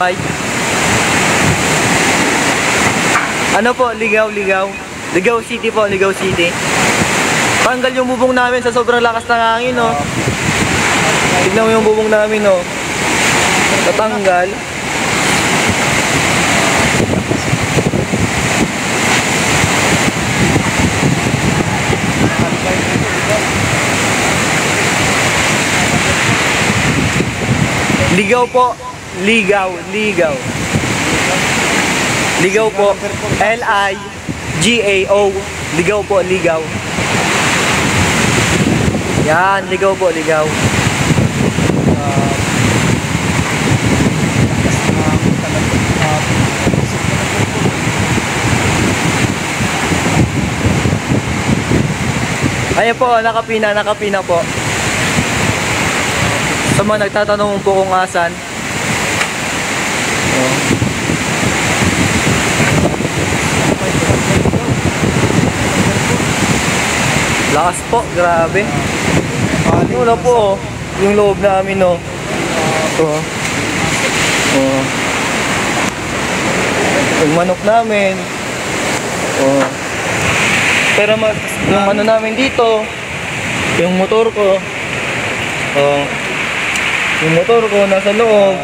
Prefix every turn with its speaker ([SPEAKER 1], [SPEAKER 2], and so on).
[SPEAKER 1] Bye. Ano po, Ligaw. Ligaw City po, Ligaw City. Tanggal yung bubong namin sa sobrang lakas ng hangin, no. Tignan mo yung bubong namin, no. Tatanggal. Ligaw po. Ligaw. Ligaw po. L-I-G-A-O. Ligaw po, ligaw. Yan, ligaw po, ligaw. Ayan po, nakapina po. Sa mga nagtatanong po kung asan. Lakas po, grabe. Wala po, yung loob namin, no. Yung manok namin. Pero yung ano namin dito, yung motor ko. Yung motor ko nasa loob.